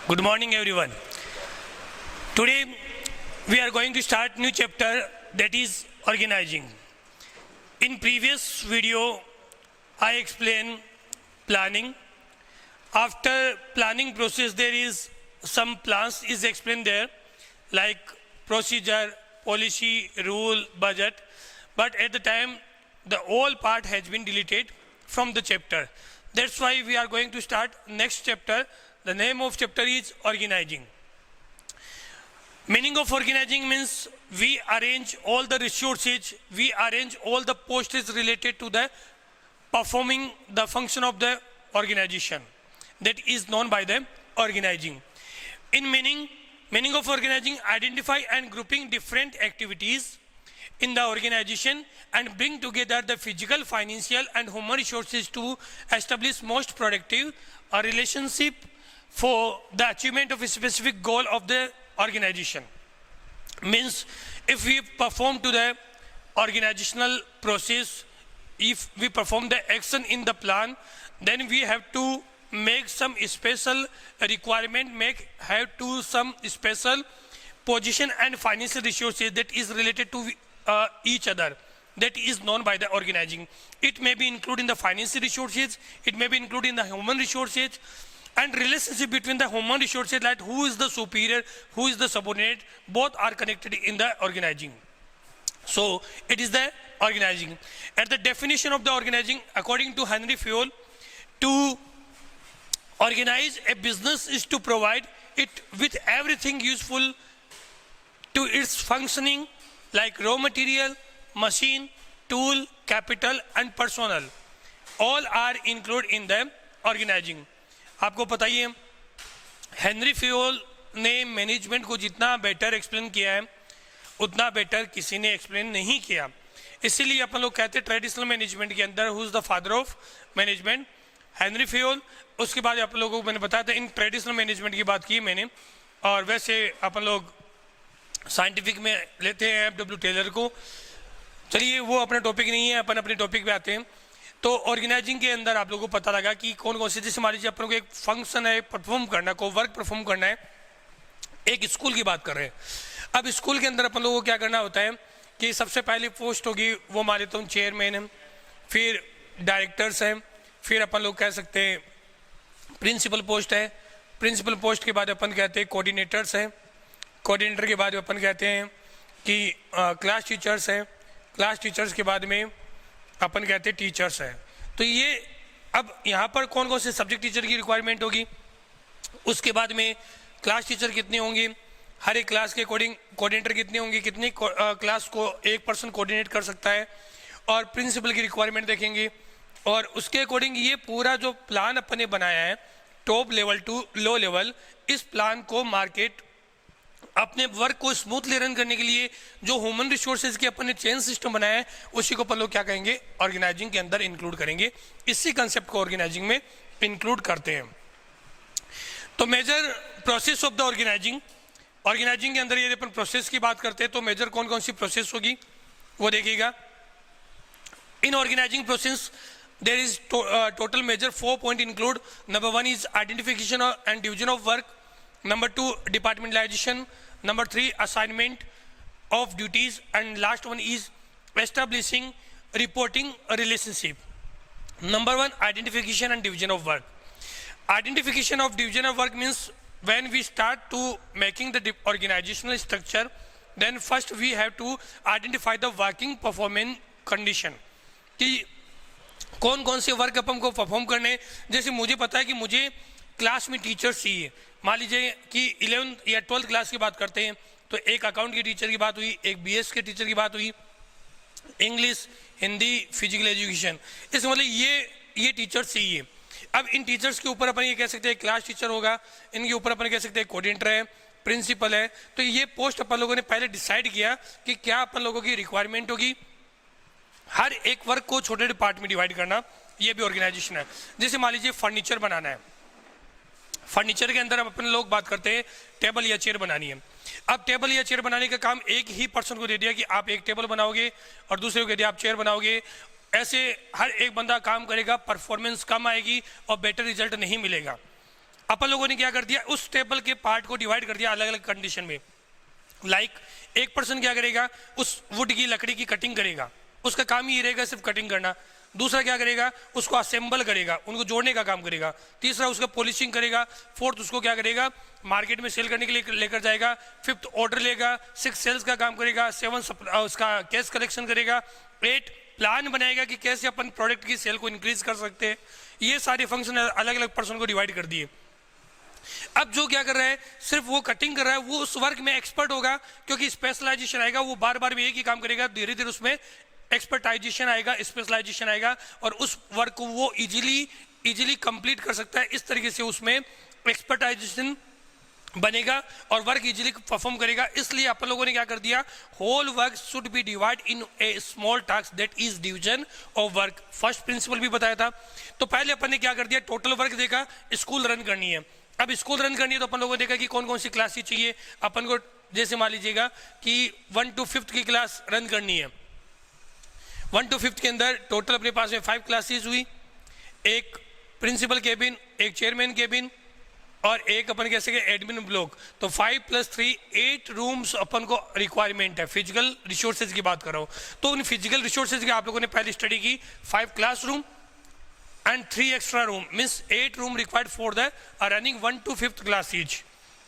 Good morning, everyone. Today, we are going to start new chapter, that is organizing. In previous video, I explained planning. After planning process, there is some plans is explained there, like procedure, policy, rule, budget. But at the time, the whole part has been deleted from the chapter. That's why we are going to start next chapter. The name of chapter is organizing. Meaning of organizing means we arrange all the resources, we arrange all the posts related to the performing the function of the organization. That is known by the organizing. In meaning of organizing, identify and grouping different activities in the organization and bring together the physical, financial and human resources to establish most productive relationship for the achievement of a specific goal of the organization. Means if we perform to the organizational process, if we perform the action in the plan, then we have to make some special requirement, have to some special position and financial resources that is related to each other. That is known by the organizing. It may be included in the financial resources, it may be included in the human resources, and relationship between the human resources, like who is the superior, who is the subordinate, both are connected in the organizing. So it is the organizing. And the definition of the organizing, according to Henry Fayol, to organize a business is to provide it with everything useful to its functioning, like raw material, machine, tool, capital and personnel. All are included in the organizing. आपको पता ही है, Henry Fayol ने management को जितना better explain किया है उतना better किसी ने एक्सप्लेन नहीं किया. इसीलिए अपन लोग कहते हैं ट्रेडिशनल मैनेजमेंट के अंदर who is the father of management, Henry Fayol. उसके बाद आप लोगों को मैंने बताया था, इन ट्रेडिशनल मैनेजमेंट की बात की मैंने. और वैसे अपन लोग साइंटिफिक में लेते हैं F.W. टेलर को. चलिए वो अपना टॉपिक नहीं है, अपन अपने टॉपिक पे आते हैं. तो ऑर्गेनाइजिंग के अंदर आप लोगों को पता लगा कि कौन कौन से, जैसे मान लीजिए अपन को एक फंक्शन है परफॉर्म करना, को वर्क परफॉर्म करना है. एक स्कूल की बात कर रहे हैं. अब स्कूल के अंदर अपन लोगों को क्या करना होता है कि सबसे पहली पोस्ट होगी वो मान लेता हूँ चेयरमैन है, फिर डायरेक्टर्स हैं, फिर अपन लोग कह सकते हैं प्रिंसिपल पोस्ट है. प्रिंसिपल पोस्ट के बाद अपन कहते हैं कोऑर्डिनेटर्स हैं. कोऑर्डिनेटर के बाद अपन कहते हैं कि क्लास टीचर्स हैं. क्लास टीचर्स के बाद में अपन कहते हैं टीचर्स हैं. तो ये अब यहाँ पर कौन कौन से सब्जेक्ट टीचर की रिक्वायरमेंट होगी. उसके बाद में क्लास टीचर कितने होंगे, हर एक क्लास के अकॉर्डिंग कोऑर्डिनेटर कितने होंगे, कितनी क्लास को एक पर्सन कोऑर्डिनेट कर सकता है. और प्रिंसिपल की रिक्वायरमेंट देखेंगे और उसके अकॉर्डिंग ये पूरा जो प्लान अपन ने बनाया है top level to low level, इस प्लान को मार्केट अपने वर्क को स्मूथली रन करने के लिए जो ह्यूमन रिसोर्सेज के अपन ने चेन सिस्टम बनाया है उसी को अपन लोग क्या कहेंगे ऑर्गेनाइजिंग के अंदर इंक्लूड करेंगे. इसी कंसेप्ट को ऑर्गेनाइजिंग में इंक्लूड करते हैं. तो major process of the organising, organising के अंदर यदि अपन प्रोसेस की बात करते हैं तो मेजर कौन कौन सी प्रोसेस होगी वो देखिएगा. In organising process there is total major 4 point include. Number 1 is identification and division of work. Number 2 departmentalization. Number 3 assignment of duties, and last one is establishing reporting relationship. Number 1 identification and division of work. Identification of division of work means when we start to making the organizational structure, then first we have to identify the working performance condition कि कौन कौन से work अपन को perform करने. जैसे मुझे पता है कि मुझे क्लास में टीचर्स चाहिए. मान लीजिए कि 11th या 12th क्लास की बात करते हैं तो एक अकाउंट की टीचर की बात हुई, एक BS के टीचर की बात हुई, इंग्लिश, हिंदी, फिजिकल एजुकेशन, इसका मतलब ये टीचर्स चाहिए. अब इन टीचर्स के ऊपर अपन ये कह सकते हैं क्लास टीचर होगा, इनके ऊपर अपन कह सकते हैं कोऑर्डिनेटर है, प्रिंसिपल है. तो ये पोस्ट अपन लोगों ने पहले डिसाइड किया कि क्या अपन लोगों की रिक्वायरमेंट होगी. हर एक वर्क को छोटे पार्ट में डिवाइड करना, ये भी ऑर्गेनाइजेशन है. जैसे मान लीजिए फर्नीचर बनाना है, फर्नीचर के अंदर अपन लोग बात करते हैं टेबल या चेयर बनानी है. अब टेबल या चेयर बनाने का काम एक ही पर्सन को दे दिया कि आप एक टेबल बनाओगे और दूसरे को दे दिया आप चेयर बनाओगे. ऐसे हर एक बंदा काम करेगा, परफॉर्मेंस कम आएगी और बेटर रिजल्ट नहीं मिलेगा. अपन लोगों ने क्या कर दिया, उस टेबल के पार्ट को डिवाइड कर दिया अलग अलग कंडीशन में। लाइक एक पर्सन क्या करेगा, उस वुड की लकड़ी की कटिंग करेगा, उसका काम ही रहेगा सिर्फ कटिंग करना। दूसरा क्या करेगा, उसको असेंबल करेगा, उनको जोड़ने का काम करेगा। तीसरा उसका पॉलिशिंग करेगा। फोर्थ उसको क्या करेगा, मार्केट में सेल करने के लिए लेकर जाएगा। फिफ्थ ऑर्डर लेगा। सिक्स सेल्स का काम करेगा। सेवन उसका कैश कलेक्शन करेगा। 8 प्लान बनाएगा कि कैसे अपन प्रोडक्ट की सेल को इंक्रीज कर सकते हैं। ये सारे फंक्शन अलग अलग पर्सन को डिवाइड कर दिए। अब जो क्या कर रहा है, सिर्फ वो कटिंग कर रहा है, वो उस वर्क में एक्सपर्ट होगा, क्योंकि स्पेशलाइजेशन आएगा, वो बार बार भी एक ही काम करेगा, धीरे धीरे उसमें एक्सपर्टाइजेशन आएगा, स्पेशलाइजेशन आएगा, और उस वर्क को वो इजीली कंप्लीट कर सकता है। इस तरीके से उसमें एक्सपर्टाइजेशन बनेगा और वर्क इजीली परफॉर्म करेगा। इसलिए अपन लोगों ने क्या कर दिया, whole work should be divide in a small task, that is division of work. First principle भी बताया था। तो पहले अपन ने क्या कर दिया, टोटल वर्क देखा, स्कूल रन करनी है। अब स्कूल रन करनी है तो अपन लोगों ने देखा कि कौन कौन सी क्लासेस चाहिए अपन को। जैसे मान लीजिएगा कि 1 to 5th की क्लास रन करनी है। 1 to 5th के अंदर टोटल अपने पास में 5 क्लासेस हुई, एक प्रिंसिपल केबिन, एक चेयरमैन केबिन और एक अपन कह सके एडमिन ब्लॉक। तो 5 + 3 8 रूम्स अपन को रिक्वायरमेंट है। फिजिकल रिसोर्सेज की बात कर रहा हूँ तो उन फिजिकल रिसोर्सेज की आप लोगों ने पहले स्टडी की। 5 classroom and 3 extra room, means 8 room required for the running 1 to 5th class each।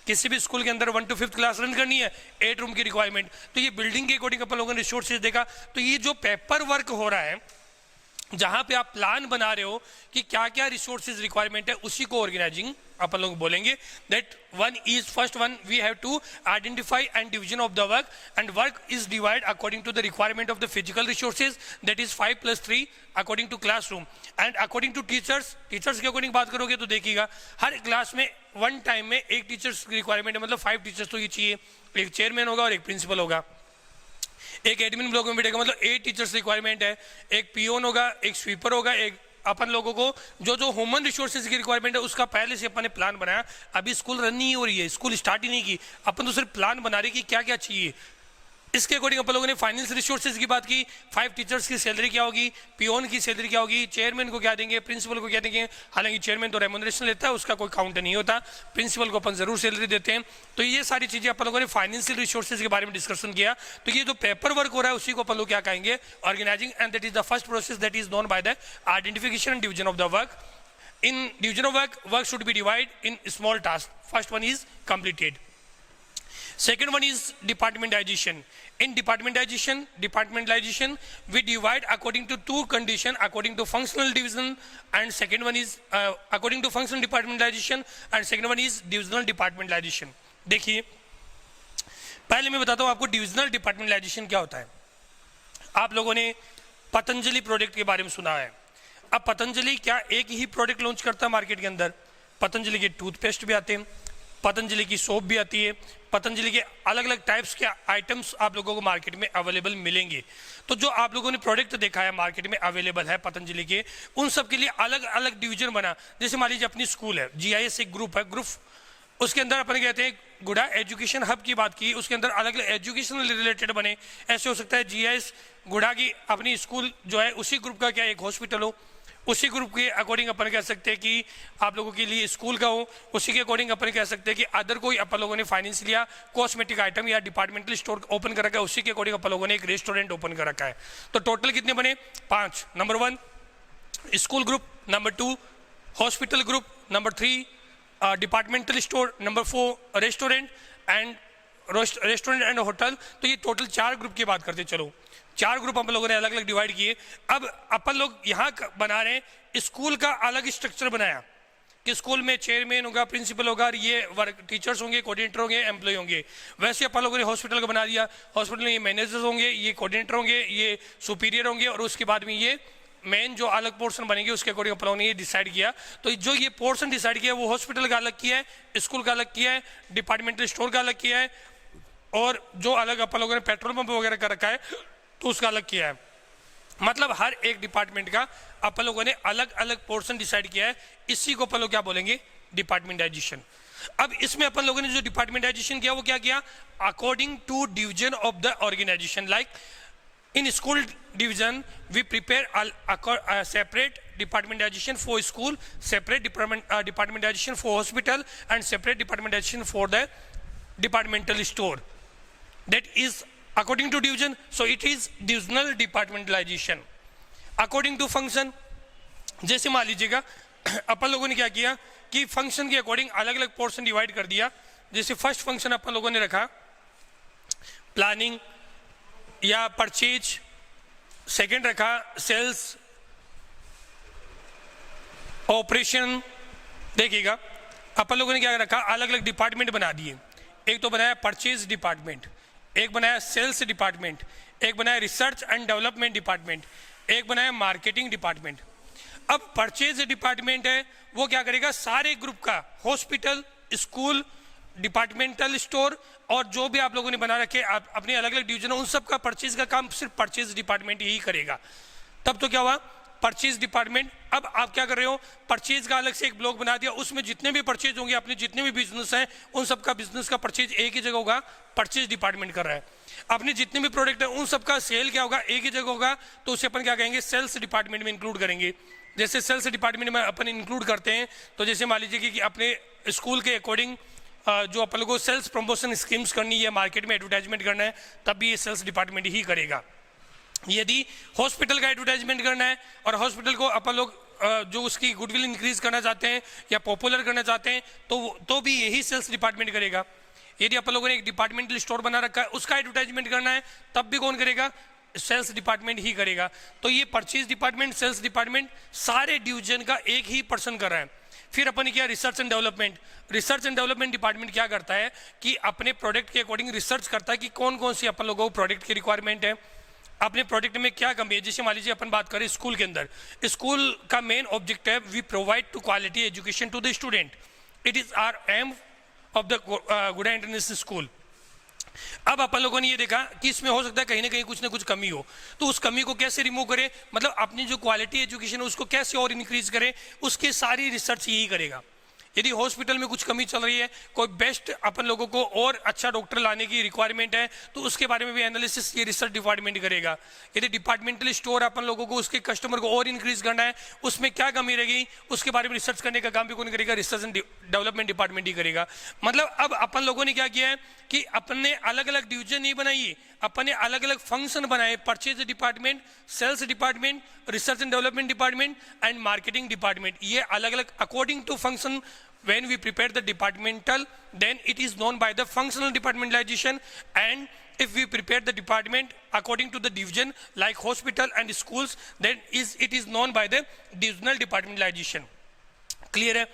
किसी भी स्कूल के अंदर 1 to 5th क्लास रन करनी है, 8 रूम की रिक्वायरमेंट। तो ये बिल्डिंग के अकॉर्डिंग अपन लोगों ने रिसोर्सेज देखा। तो ये जो पेपर वर्क हो रहा है, जहां पे आप प्लान बना रहे हो कि क्या क्या रिसोर्सेज रिक्वायरमेंट है, उसी को ऑर्गेनाइजिंग अपन लोग बोलेंगे। That first one we have to identify and division of the work, and work is divide according to the requirement of the physical resources, that is 5 + 3 according to classroom and according to teachers के according बात करोगे तो देखिएगा हर class में one time में एक teachers की रिक्वायरमेंट है, मतलब 5 टीचर्स तो ये चाहिए। एक चेयरमैन होगा और एक प्रिंसिपल होगा। एक एडमिन ब्लॉक में बैठेगा, मतलब 8 टीचर्स रिक्वायरमेंट है। एक पियोन होगा, एक स्वीपर होगा। एक अपन लोगों को जो ह्यूमन रिसोर्सेज की रिक्वायरमेंट है उसका पहले से अपन ने प्लान बनाया। अभी स्कूल रन नहीं हो रही है, स्कूल स्टार्ट ही नहीं की, अपन तो सिर्फ प्लान बना रहे कि क्या क्या चाहिए। इसके अकॉर्डिंग अपन लोगों ने फाइनेंस रिसोर्सेज की बात की। 5 टीचर्स की सैलरी क्या होगी, पियोन की सैलरी क्या होगी, चेयरमैन को क्या देंगे, प्रिंसिपल को क्या देंगे। हालांकि चेयरमैन तो रेम्यूनरेशन लेता है, उसका कोई काउंट नहीं होता, प्रिंसिपल को अपन जरूर सैलरी देते हैं। तो ये सारी चीजें अपन लोगों ने फाइनेंशियल रिसोर्सेज के बारे में डिस्कशन किया। तो ये जो पेपर वर्क हो रहा है उसी को अपन लोग क्या कहेंगे, organising, and that is the first process that is known by the identification and division of the work. In division of work should be divide in small task. First one is completed. Second one is departmentalization. In departmentalization, we divide according to 2 conditions, according to functional division, and second one is according to functional departmentalization, and second one is divisional departmentalization. देखिए, पहले मैं बताता हूँ आपको divisional departmentalisation क्या होता है। आप लोगों ने पतंजलि प्रोडक्ट के बारे में सुना है। अब पतंजलि क्या एक ही प्रोडक्ट लॉन्च करता है मार्केट के अंदर? पतंजलि के टूथपेस्ट भी आते हैं, पतंजलि की सोप भी आती है, पतंजलि के अलग अलग टाइप्स के आइटम्स आप लोगों को मार्केट में अवेलेबल मिलेंगे। तो जो आप लोगों ने प्रोडक्ट देखा है मार्केट में अवेलेबल है पतंजलि के, उन सब के लिए अलग अलग डिवीजन बना। जैसे मान लीजिए अपनी स्कूल है, GIS एक ग्रुप है, उसके अंदर अपन कहते हैं गुड़ा एजुकेशन हब की बात की, उसके अंदर अलग अलग एजुकेशन रिलेटेड बने। ऐसे हो सकता है GIS गुड़ा की अपनी स्कूल जो है उसी ग्रुप का क्या एक हॉस्पिटल हो, उसी ग्रुप के अकॉर्डिंग अपन कह सकते हैं कि आप लोगों के लिए स्कूल का हो, उसी के अकॉर्डिंग अपन कह सकते हैं कि अदर कोई अपन लोगों ने फाइनेंस लिया, कॉस्मेटिक आइटम या डिपार्टमेंटल स्टोर ओपन कर रखा है, उसी के अकॉर्डिंग अपन लोगों ने एक रेस्टोरेंट ओपन कर रखा है। तो टोटल कितने बने? 5। Number 1 school group, number 2 hospital group, number 3 departmental store, number 4 restaurant and hotel. तो ये टोटल 4 ग्रुप की बात करते। चलो 4 ग्रुप हम लोगों ने अलग अलग डिवाइड किए। अब अपन लोग यहाँ बना रहे हैं स्कूल का अलग स्ट्रक्चर बनाया कि स्कूल में चेयरमैन होगा, प्रिंसिपल होगा, ये वर्क टीचर्स होंगे, कोऑर्डिनेटर होंगे, एम्प्लॉय होंगे। वैसे अपन लोगों ने हॉस्पिटल का बना दिया, हॉस्पिटल में ये मैनेजर्स होंगे, ये कोऑर्डिनेटर होंगे, ये सुपीरियर होंगे, और उसके बाद में ये मेन जो अलग पोर्शन बनेंगे उसके अकॉर्डिंग अपन लोगों ने ये डिसाइड किया। तो जो ये पोर्शन डिसाइड किया वो हॉस्पिटल का अलग किया है, स्कूल का अलग किया है, डिपार्टमेंटल स्टोर का अलग किया है, और जो अलग अपन लोगों ने पेट्रोल पंप वगैरह का रखा है तो उसका अलग किया है। मतलब हर एक डिपार्टमेंट का अपन लोगों ने अलग अलग पोर्शन डिसाइड किया है। इसी को अपन लोग क्या बोलेंगे? डिपार्टमेंटाइजेशन। अब इसमें अपन लोगों ने जो डिपार्टमेंटाइजेशन किया वो क्या किया? According to division of the organisation. Like In school division, we prepare a separate departmentalization for school, separate departmentalization for hospital, and separate departmentalization for the departmental store. That is according to division, so it is divisional departmentalization. According to function, जैसे मान लीजिएगा अपन लोगों ने क्या किया कि function के according अलग अलग पोर्शन डिवाइड कर दिया. जैसे फर्स्ट फंक्शन अपन लोगों ने रखा प्लानिंग या परचेज, सेकंड रखा सेल्स, ऑपरेशन. देखिएगा अपन लोगों ने क्या रखा, अलग अलग डिपार्टमेंट बना दिए. एक तो बनाया परचेज डिपार्टमेंट, एक बनाया सेल्स डिपार्टमेंट, एक बनाया रिसर्च एंड डेवलपमेंट डिपार्टमेंट, एक बनाया मार्केटिंग डिपार्टमेंट. अब परचेज डिपार्टमेंट है वो क्या करेगा, सारे ग्रुप का हॉस्पिटल, स्कूल, डिपार्टमेंटल स्टोर और जो भी आप लोगों ने बना रखे अपने अलग अलग डिवीजन, उन सब का परचेज का काम सिर्फ परचेज डिपार्टमेंट ही करेगा. तब तो क्या हुआ, परचेज डिपार्टमेंट. अब आप क्या कर रहे हो, परचेज का अलग से एक ब्लॉक बना दिया, उसमें जितने भी परचेज होंगे, अपने जितने भी बिजनेस हैं उन सब का बिजनेस का परचेज एक ही जगह होगा, परचेज डिपार्टमेंट कर रहा है. अपने जितने भी प्रोडक्ट हैं उन सब का सेल क्या होगा, एक ही जगह होगा, तो उसे अपन क्या कहेंगे, सेल्स डिपार्टमेंट में इंक्लूड करेंगे. जैसे सेल्स डिपार्टमेंट में अपन इंक्लूड करते हैं, तो जैसे मान लीजिए कि अपने स्कूल के अकॉर्डिंग जो अपन लोगों को सेल्स प्रमोशन स्कीम्स करनी है, मार्केट में एडवर्टाइजमेंट करना है, तब भी ये सेल्स डिपार्टमेंट ही करेगा. यदि हॉस्पिटल का एडवर्टाइजमेंट करना है और हॉस्पिटल को अपन लोग जो उसकी गुडविल इंक्रीज करना चाहते हैं या पॉपुलर करना चाहते हैं, तो भी यही सेल्स डिपार्टमेंट करेगा. यदि अपन लोगों ने एक डिपार्टमेंटल स्टोर बना रखा है, उसका एडवर्टाइजमेंट करना है, तब भी कौन करेगा, सेल्स डिपार्टमेंट ही करेगा. तो ये परचेज डिपार्टमेंट, सेल्स डिपार्टमेंट सारे डिवीजन का एक ही पर्सन कर रहा है. फिर अपन ने किया research and development. Research and development department क्या करता है कि अपने प्रोडक्ट के अकॉर्डिंग रिसर्च करता है कि कौन कौन सी अपन लोगों को प्रोडक्ट की रिक्वायरमेंट है, अपने प्रोडक्ट में क्या कमी है. जैसे मान लीजिए अपन बात करें स्कूल के अंदर, स्कूल का मेन ऑब्जेक्ट है we provide to quality education to the student. It is our aim of the Guda international school. अब अपन लोगों ने ये देखा कि इसमें हो सकता है कहीं ना कुछ कमी हो, तो उस कमी को कैसे रिमूव करें, मतलब अपनी जो क्वालिटी एजुकेशन है उसको कैसे और इंक्रीज करें, उसकी सारी रिसर्च यही करेगा. यदि हॉस्पिटल में कुछ कमी चल रही है, कोई बेस्ट अपन लोगों को और अच्छा डॉक्टर लाने की रिक्वायरमेंट है, तो उसके बारे में भी एनालिसिस ये रिसर्च डिपार्टमेंट करेगा. यदि डिपार्टमेंटल स्टोर अपन लोगों को उसके कस्टमर को और इंक्रीज करना है, उसमें क्या कमी रहेगी, उसके बारे में रिसर्च करने का काम भी कौन करेगा, रिसर्च एंड डेवलपमेंट डिपार्टमेंट ही करेगा. मतलब अब अपन लोगों ने क्या किया है कि अपन ने अलग अलग डिवीजन नहीं बनाई, अपन ने अलग अलग फंक्शन बनाए. Purchase department, sales department, research and development department and marketing department. ये अलग अलग according to function. When we prepare the departmental, then it is known by the functional departmentalization, and if we prepare the department according to the division like hospital and schools, then it is known by the divisional departmentalization. Clear hai?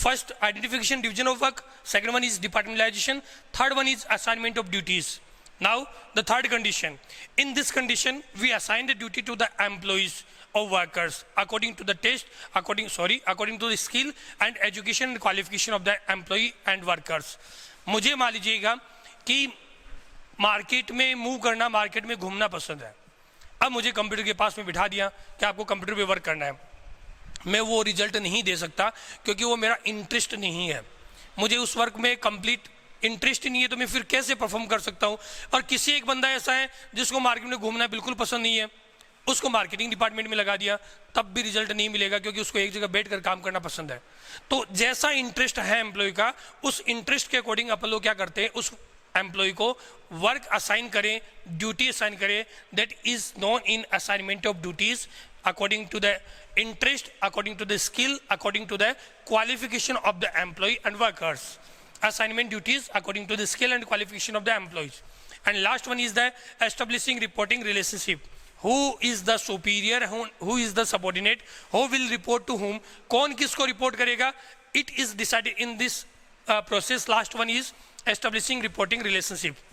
First, identification division of work. Second one is departmentalization. Third one is assignment of duties. Now the third condition. In this condition, we assign the duty to the employees of workers according to the test, according to the skill and education and qualification of the employee and workers. मुझे मान लीजिएगा कि market में move करना, market में घूमना पसंद है. अब मुझे कंप्यूटर के पास में बिठा दिया कि आपको कंप्यूटर पे वर्क करना है. मैं वो रिजल्ट नहीं दे सकता क्योंकि वो मेरा इंटरेस्ट नहीं है. मुझे उस वर्क में कंप्लीट इंटरेस्ट नहीं है, तो मैं फिर कैसे परफॉर्म कर सकता हूँ. और किसी एक बंदा ऐसा है जिसको मार्केट में घूमना बिल्कुल पसंद नहीं है, उसको मार्केटिंग डिपार्टमेंट में लगा दिया, तब भी रिजल्ट नहीं मिलेगा क्योंकि उसको एक जगह बैठकर काम करना पसंद है. तो जैसा इंटरेस्ट है एम्प्लॉय का, उस इंटरेस्ट के अकॉर्डिंग अपन लोग क्या करते हैं, उस एम्प्लॉय को वर्क असाइन करें, ड्यूटी असाइन करें. That is known in assignment of duties according to the interest, according to the skill, according to the qualification of the employee and workers. Assignment duties according to the skill and qualification of the employees. And last one is the establishing reporting relationship. Who is the superior, who is the subordinate, who will report to whom, कौन किसको report करेगा, it is decided in this process. Last one is establishing reporting relationship.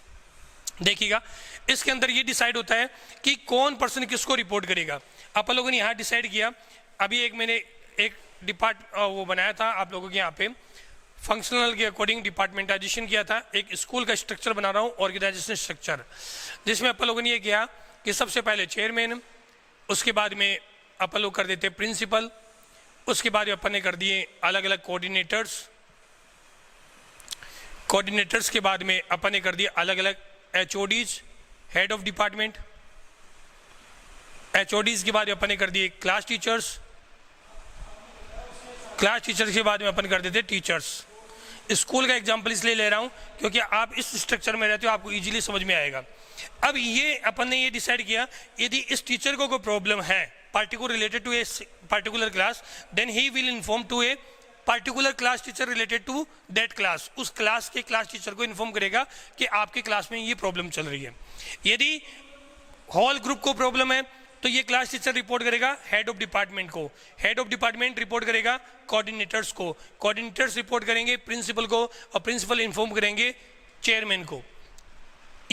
देखिएगा इसके अंदर ये decide होता है कि कौन पर्सन किसको रिपोर्ट करेगा. आप लोगों ने यहाँ डिसाइड किया. अभी मैंने एक वो बनाया था आप लोगों के यहाँ पे फंक्शनल के अकॉर्डिंग डिपार्टमेंटाइजेशन किया था. एक स्कूल का स्ट्रक्चर बना रहा हूँ, ऑर्गेनाइजेशन स्ट्रक्चर, जिसमें आप लोगों ने ये किया कि सबसे पहले चेयरमैन, उसके बाद में अपन लोग कर देते प्रिंसिपल, उसके बाद अपन ने कर दिए अलग अलग कोऑर्डिनेटर्स के बाद में अपन ने कर दिए अलग अलग HODs, head of department. HODs के बाद अपन ने कर दिए क्लास टीचर्स, क्लास टीचर्स के बाद में अपन कर देते टीचर्स। स्कूल का एग्जाम्पल इसलिए ले रहा हूँ क्योंकि आप इस स्ट्रक्चर में रहते हो, आपको इजीली समझ में आएगा। अब ये अपन ने ये डिसाइड किया, यदि इस टीचर को कोई प्रॉब्लम है particular related to a particular class, then he will inform to a particular class teacher related to that class। उस क्लास के क्लास टीचर को इन्फॉर्म करेगा कि आपके क्लास में ये प्रॉब्लम चल रही है। यदि होल ग्रुप को प्रॉब्लम है तो ये क्लास टीचर रिपोर्ट करेगा हेड ऑफ डिपार्टमेंट को, हेड ऑफ डिपार्टमेंट रिपोर्ट करेगा कोऑर्डिनेटर्स को, कोऑर्डिनेटर्स रिपोर्ट करेंगे प्रिंसिपल को, और प्रिंसिपल इन्फॉर्म करेंगे चेयरमैन को।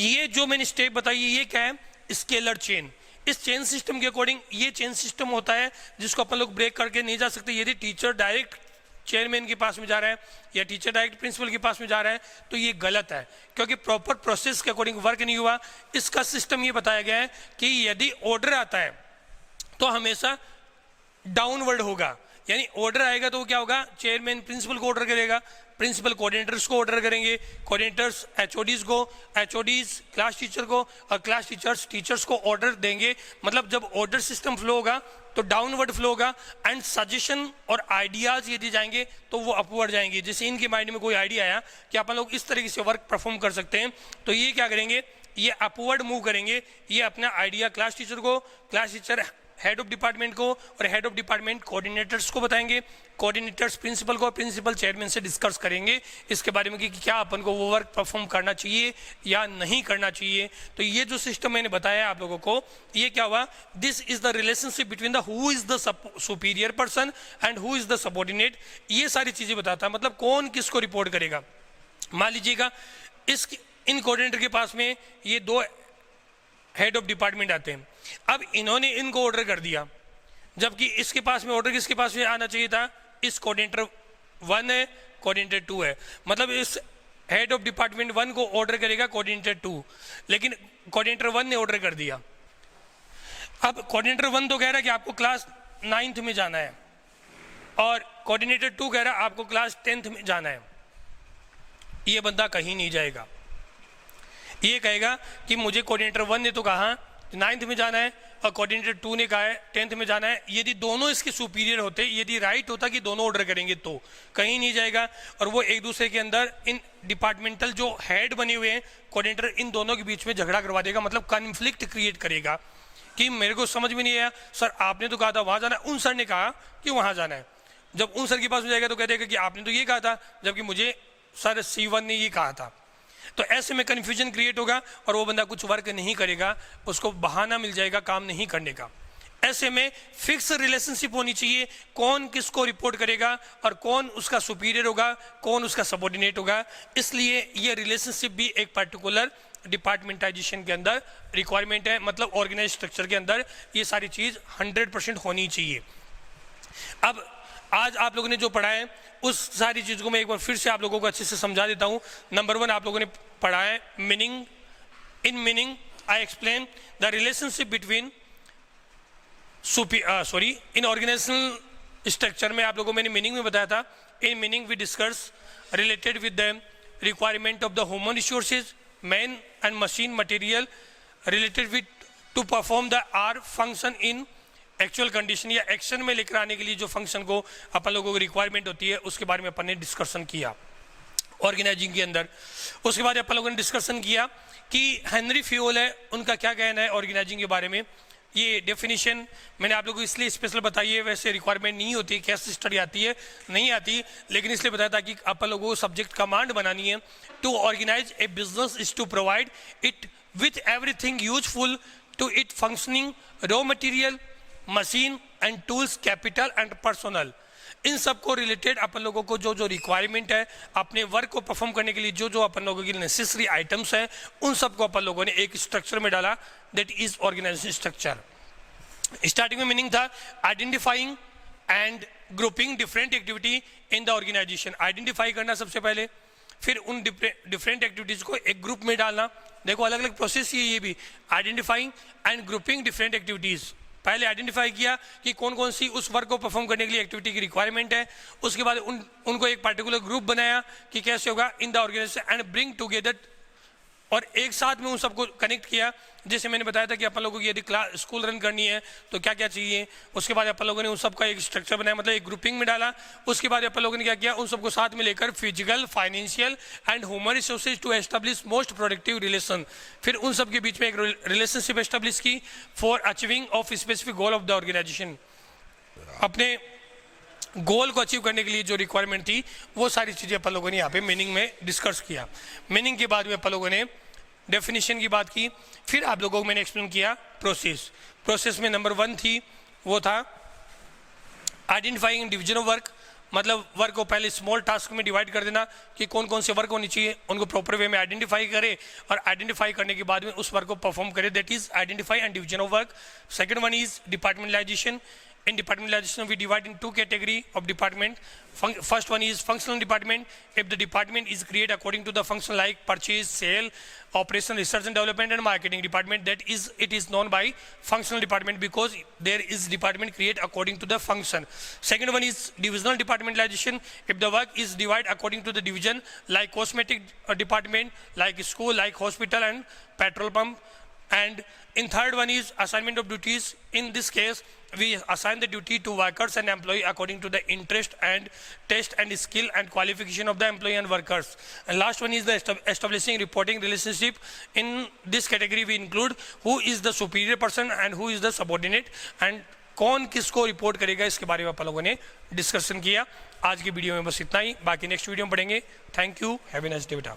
ये जो मैंने स्टेप बताई ये क्या है? Scalar chain. इस चेन सिस्टम के अकॉर्डिंग ये चेन सिस्टम होता है जिसको अपन लोग ब्रेक करके नहीं जा सकते। यदि टीचर डायरेक्ट चेयरमैन के पास में जा रहा है या टीचर डायरेक्ट प्रिंसिपल के पास में जा रहा है तो ये गलत है, क्योंकि प्रॉपर प्रोसेस के अकॉर्डिंग वर्क नहीं हुआ। इसका सिस्टम ये बताया गया है कि यदि ऑर्डर आता है तो हमेशा डाउनवर्ड होगा, यानी ऑर्डर आएगा तो क्या होगा? चेयरमैन प्रिंसिपल को ऑर्डर करेगा, प्रिंसिपल कोऑर्डिनेटर्स को ऑर्डर करेंगे, कोऑर्डिनेटर्स HODs को, HODs क्लास टीचर को, और क्लास टीचर्स टीचर्स को ऑर्डर देंगे। मतलब जब ऑर्डर सिस्टम फ्लो होगा तो डाउनवर्ड फ्लो होगा, एंड सजेशन और आइडियाज यदि जाएंगे तो वो अपवर्ड जाएंगे। जैसे इनके माइंड में कोई आइडिया आया कि अपन लोग इस तरीके से वर्क परफॉर्म कर सकते हैं, तो ये क्या करेंगे? ये अपवर्ड मूव करेंगे। ये अपना आइडिया क्लास टीचर को, class teacher head of department को, और हेड ऑफ डिपार्टमेंट कोऑर्डिनेटर्स को बताएंगे, कोऑर्डिनेटर्स प्रिंसिपल को, प्रिंसिपल चेयरमैन से डिस्कस करेंगे इसके बारे में कि क्या अपन को वो वर्क परफॉर्म करना चाहिए या नहीं करना चाहिए। तो ये जो सिस्टम मैंने बताया आप लोगों को, ये क्या हुआ? This is the relationship between the who is the superior person and who is the subordinate. ये सारी चीजें बताता है, मतलब कौन किसको रिपोर्ट करेगा। मान लीजिएगा इन कोऑर्डिनेटर के पास में ये दो हेड ऑफ डिपार्टमेंट आते हैं। अब इन्होंने इनको ऑर्डर कर दिया, जबकि इसके पास में ऑर्डर किसके पास में आना चाहिए था? इस कोऑर्डिनेटर 1 है, कोऑर्डिनेटर 2 है। मतलब इस हेड ऑफ डिपार्टमेंट 1 को ऑर्डर करेगा कोऑर्डिनेटर 2, लेकिन कोऑर्डिनेटर 1 ने ऑर्डर कर दिया। अब कोऑर्डिनेटर 1 तो कह रहा है कि आपको क्लास 9th में जाना है, और कोऑर्डिनेटर 2 कह रहा है आपको क्लास 10th में जाना है। ये बंदा कहीं नहीं जाएगा, ये कहेगा कि मुझे कोऑर्डिनेटर 1 ने तो कहा 9th में जाना है और कोऑर्डिनेटर 2 ने कहा है 10th में जाना है। यदि दोनों इसके सुपीरियर होते, यदि राइट होता कि दोनों ऑर्डर करेंगे तो कहीं नहीं जाएगा, और वो एक दूसरे के अंदर इन डिपार्टमेंटल जो हेड बने हुए हैं कोऑर्डिनेटर, इन दोनों के बीच में झगड़ा करवा देगा। मतलब कन्फ्लिक्ट क्रिएट करेगा कि मेरे को समझ में नहीं आया सर, आपने तो कहा था वहाँ जाना है, उन सर ने कहा कि वहाँ जाना है। जब उन सर के पास में जाएगा तो कह देगा कि आपने तो ये कहा था, जबकि मुझे सर C1 ने ये कहा था। तो ऐसे में कन्फ्यूजन क्रिएट होगा और वो बंदा कुछ वर्क नहीं करेगा, उसको बहाना मिल जाएगा काम नहीं करने का। ऐसे में फिक्स रिलेशनशिप होनी चाहिए, कौन किसको रिपोर्ट करेगा और कौन उसका सुपीरियर होगा, कौन उसका सबऑर्डिनेट होगा। इसलिए ये रिलेशनशिप भी एक पर्टिकुलर डिपार्टमेंटाइजेशन के अंदर रिक्वायरमेंट है, मतलब ऑर्गेनाइज स्ट्रक्चर के अंदर ये सारी चीज 100% होनी चाहिए। अब आज आप लोगों ने जो पढ़ा है उस सारी चीज को मैं एक बार फिर से आप लोगों को अच्छे से समझा देता हूं। नंबर 1 आप लोगों ने पढ़ा है meaning. In meaning I explain the relationship between in organisational structure में आप लोगों को मैंने मीनिंग में बताया था। In meaning we discuss related with the requirement of the human resources, man and machine material related with to perform the are function in actual condition, या action में लेकर आने के लिए जो फंक्शन को अपन लोगों को रिक्वायरमेंट होती है उसके बारे में अपन ने डिस्कशन किया ऑर्गेनाइजिंग के अंदर। उसके बाद अपन लोगों ने डिस्कशन किया कि हेनरी फ्यूल है, उनका क्या कहना है ऑर्गेनाइजिंग के बारे में। ये डेफिनेशन मैंने आप लोगों को इसलिए स्पेशल बताई है, वैसे रिक्वायरमेंट नहीं होती, केस स्टडी आती है नहीं आती, लेकिन इसलिए बताया था कि अपन लोगों को सब्जेक्ट कमांड बनानी है। To organise a business is to provide it with everything useful to it functioning, raw material, machine and tools, capital and personnel. इन सब को रिलेटेड अपन लोगों को जो जो रिक्वायरमेंट है अपने वर्क को परफॉर्म करने के लिए, जो जो अपन लोगों की नेसेसरी आइटम्स हैं, उन सब को अपन लोगों ने एक स्ट्रक्चर में डाला, that is organisation structure. Starting में मीनिंग था identifying and grouping different activity in the organisation. Identify करना सबसे पहले, फिर उन डिफरेंट एक्टिविटीज को एक ग्रुप में डालना। देखो अलग अलग प्रोसेस ये भी, identifying and grouping different activities. पहले आइडेंटिफाई किया कि कौन कौन सी उस वर्क को परफॉर्म करने के लिए एक्टिविटी की रिक्वायरमेंट है, उसके बाद उनको एक पर्टिकुलर ग्रुप बनाया कि कैसे होगा in the organisation, and bring together और एक साथ में उन सबको कनेक्ट किया। जैसे मैंने बताया था कि अपन लोगों की यदि क्लास स्कूल रन करनी है तो क्या क्या चाहिए, उसके बाद अपन लोगों ने उन सबका एक स्ट्रक्चर बनाया, मतलब एक ग्रुपिंग में डाला। उसके बाद अपन लोगों ने क्या किया, उन सबको साथ में लेकर physical, financial and human resources to establish most productive relation, फिर उन सब के बीच में एक रिलेशनशिप एस्टेब्लिश की for achieving of specific goal of the organisation. अपने गोल को अचीव करने के लिए जो रिक्वायरमेंट थी वो सारी चीज़ें अपन लोगों ने यहाँ पे मीनिंग में डिस्कस किया। मीनिंग के बाद में अपन लोगों ने डेफिनेशन की बात की, फिर आप लोगों को मैंने एक्सप्लेन किया प्रोसेस। प्रोसेस में नंबर 1 थी, वो था आइडेंटिफाइंग डिवीजन ऑफ वर्क, मतलब वर्क को पहले स्मॉल टास्क में डिवाइड कर देना कि कौन कौन से वर्क होनी चाहिए, उनको प्रॉपर वे में आइडेंटिफाई करे और आइडेंटिफाई करने के बाद में उस वर्क को परफॉर्म करे, that is identify and division of work. Second one is departmentalisation. In departmentalization, we divide in 2 category of department. First one is functional department. If the department is created according to the function like purchase, sale, operation, research and development and marketing department, that is, it is known by functional department because there is department created according to the function. Second one is divisional departmentalization. If the work is divided according to the division like cosmetic department, like school, like hospital and petrol pump. And in third one is assignment of duties. In this case, we assign the duty to workers and employee according to the interest and test and skill and qualification of the employee and workers. And last one is the establishing reporting relationship. In this category, we include who is the superior person and who is the subordinate and कौन किसको report करेगा, इसके बारे में आप लोगों ने discussion किया। आज की वीडियो में बस इतना ही, बाकी नेक्स्ट वीडियो में पढ़ेंगे। Thank you, have a nice day बेटा।